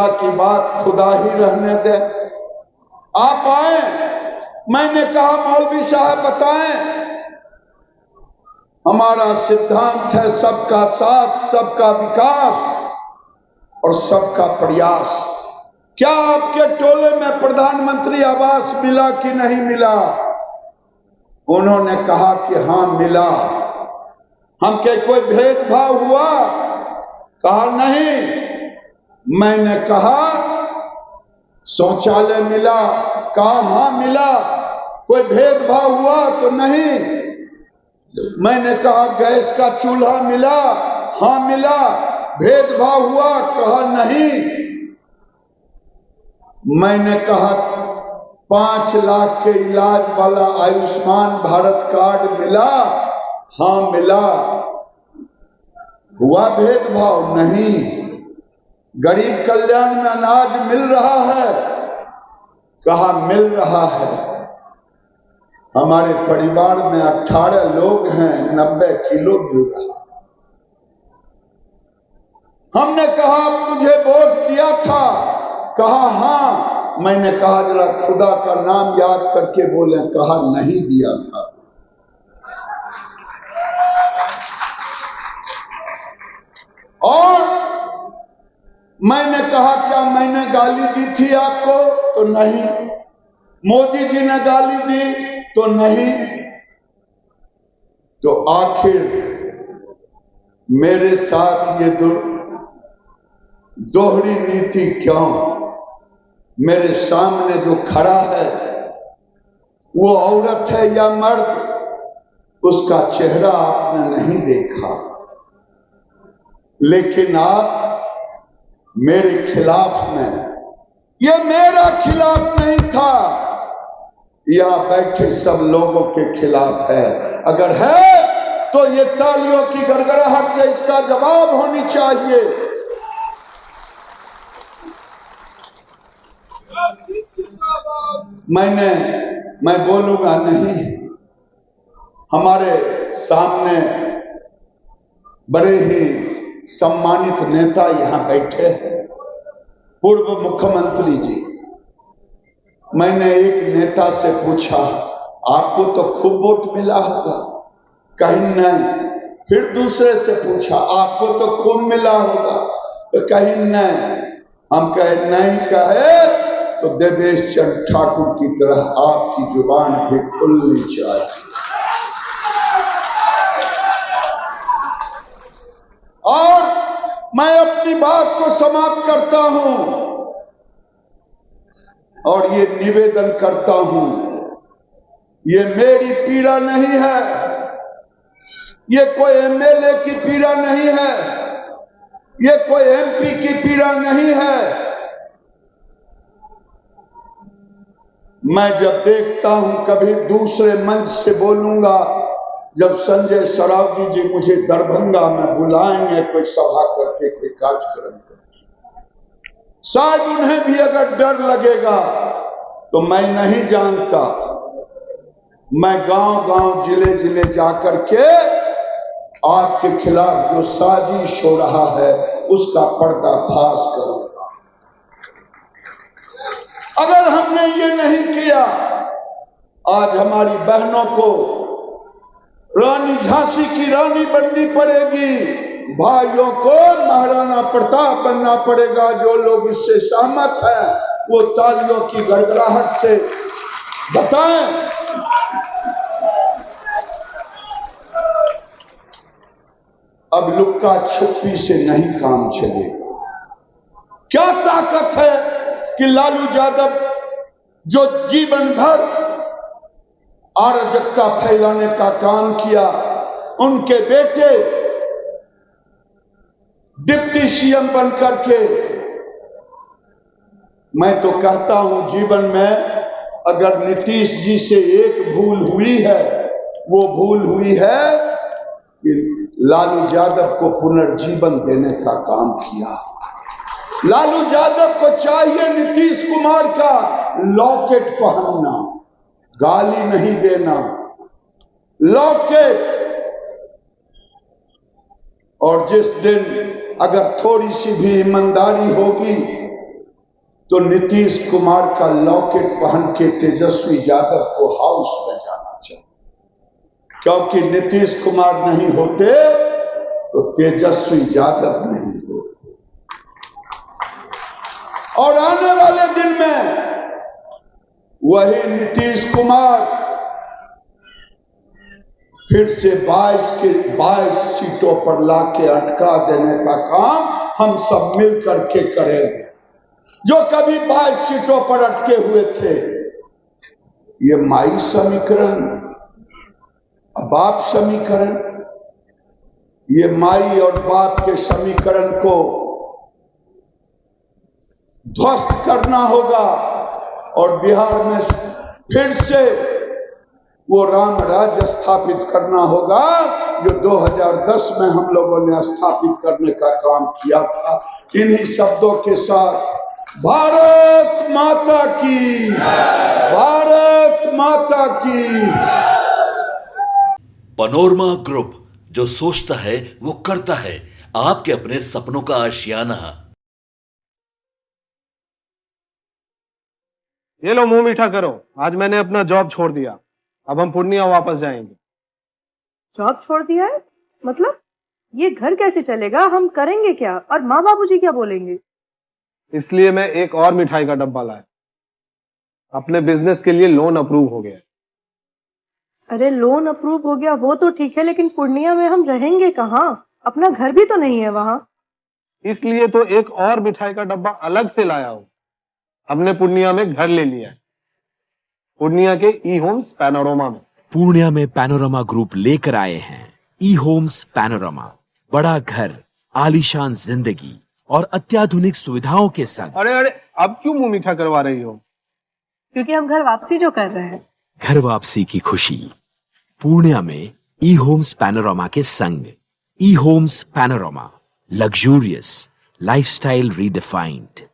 की बात खुदा ही रहने दे। आप आए, मैंने कहा मौलवी साहब बताएं, हमारा सिद्धांत है सबका साथ, सबका विकास और सबका प्रयास। क्या आपके टोले में प्रधानमंत्री आवास मिला कि नहीं मिला? उन्होंने कहा कि हां मिला। हम के कोई भेदभाव हुआ? कहा नहीं। मैंने कहा शौचालय मिला? कहा हां मिला। कोई भेदभाव हुआ तो नहीं। मैंने कहा गैस का चूल्हा मिला? हां मिला। भेदभाव हुआ? कहा नहीं। मैंने कहा 5 लाख के इलाज वाला आयुष्मान भारत कार्ड मिला? हां मिला। हुआ भेदभाव? नहीं। गरीब कल्याण में अनाज मिल रहा है? कहा मिल रहा है। हमारे परिवार में 18 लोग हैं, 90 किलो मिल रहा। हमने कहा मुझे वोट दिया था? कहा हां। मैंने कहा जरा खुदा का नाम याद करके बोले। कहा नहीं दिया था। और मैंने कहा क्या मैंने गाली दी थी आपको? तो नहीं। मोदी जी ने गाली दी? तो नहीं। तो आखिर मेरे साथ ये दोहरी नीति क्यों? मेरे सामने जो खड़ा है वो औरत है या मर्द? उसका चेहरा आपने नहीं देखा, लेकिन आप मेरे खिलाफ में, ये मेरा खिलाफ नहीं था, यहां बैठे सब लोगों के खिलाफ है। अगर है तो ये तालियों की गड़गड़ाहट से इसका जवाब होनी चाहिए। मैं बोलूंगा नहीं। हमारे सामने बड़े ही सम्मानित नेता यहां बैठे हैं, पूर्व मुख्यमंत्री जी। मैंने एक नेता से पूछा आपको तो खूब वोट मिला होगा? कहीं नहीं। फिर दूसरे से पूछा आपको तो खूब मिला होगा? तो कहीं नहीं। हम कहे नहीं कहे तो देवेश चंद्र ठाकुर की तरह आपकी जुबान भी खुलनी चाहिए। और मैं अपनी बात को समाप्त करता हूं और ये निवेदन करता हूं, ये मेरी पीड़ा नहीं है, ये कोई एमएलए की पीड़ा नहीं है, ये कोई एमपी की पीड़ा नहीं है। मैं जब देखता हूं, कभी दूसरे मंच से बोलूंगा, जब संजय सरावगी जी मुझे दरभंगा में बुलाएंगे कोई सभा करके, कोई कार्यक्रम करके, शायद उन्हें भी अगर डर लगेगा तो मैं नहीं जानता। मैं गांव-गांव, जिले-जिले जाकर के आपके खिलाफ जो साजिश हो रहा है उसका पर्दाफाश करूंगा। अगर हमने ये नहीं किया, आज हमारी बहनों को रानी झांसी की रानी बननी पड़ेगी, भाइयों को महाराणा प्रताप बनना पड़ेगा। जो लोग इससे सहमत हैं वो तालियों की गड़गड़ाहट से बताएं। अब लुक्का छुपी से नहीं काम चलेगा। क्या ताकत है कि लालू यादव जो जीवन भर अराजकता फैलाने का काम किया, उनके बेटे डिप्टी सीएम बनकर के, मैं तो कहता हूं जीवन में अगर नीतीश जी से एक भूल हुई है, वो भूल हुई है कि लालू यादव को पुनर्जीवन देने का काम किया। लालू यादव को चाहिए नीतीश कुमार का लॉकेट पहनना, गाली नहीं देना, लॉकेट। और जिस दिन अगर थोड़ी सी भी ईमानदारी होगी तो नीतीश कुमार का लॉकेट पहन के तेजस्वी यादव को हाउस में जाना चाहिए, क्योंकि नीतीश कुमार नहीं होते तो तेजस्वी यादव नहीं होते। और आने वाले दिन में वही नीतीश कुमार फिर से 22 सीटों पर लाके अटका देने का काम हम सब मिल करके करेंगे। जो कभी 22 सीटों पर अटके हुए थे, ये माई समीकरण, बाप समीकरण, ये माई और बाप के समीकरण को ध्वस्त करना होगा और बिहार में फिर से वो राम राज्य स्थापित करना होगा जो 2010 में हम लोगों ने स्थापित करने का काम किया था। इन्हीं शब्दों के साथ भारत माता की, भारत माता की। पैनोरमा ग्रुप, जो सोचता है वो करता है। आपके अपने सपनों का आशियाना। ये लो मुंह मीठा करो, आज मैंने अपना जॉब छोड़ दिया, अब हम पूर्णिया वापस जाएंगे। जॉब छोड़ दिया है? मतलब ये घर कैसे चलेगा? हम करेंगे क्या? और माँ बाबूजी क्या बोलेंगे? इसलिए मैं एक और मिठाई का डब्बा लाया। अपने बिजनेस के लिए लोन अप्रूव हो गया। अरे लोन अप्रूव हो गया वो तो ठीक है, लेकिन पूर्णिया में हम रहेंगे कहाँ? अपना घर भी तो नहीं है वहां। इसलिए तो एक और मिठाई का डब्बा अलग से लाया हूं। हमने पूर्णिया में घर ले लिया है, पूर्णिया के ई होम्स पैनोरमा में। पूर्णिया में पैनोरमा ग्रुप लेकर आए हैं ई होम्स पैनोरमा। बड़ा घर, आलीशान जिंदगी और अत्याधुनिक सुविधाओं के संग। अरे अरे, अब क्यों मुंह मीठा करवा रही हो? क्योंकि हम घर वापसी जो कर रहे हैं। घर वापसी की खुशी पूर्णिया में ई होम्स पैनोरमा के संग। E homes panorama, luxurious lifestyle redefined.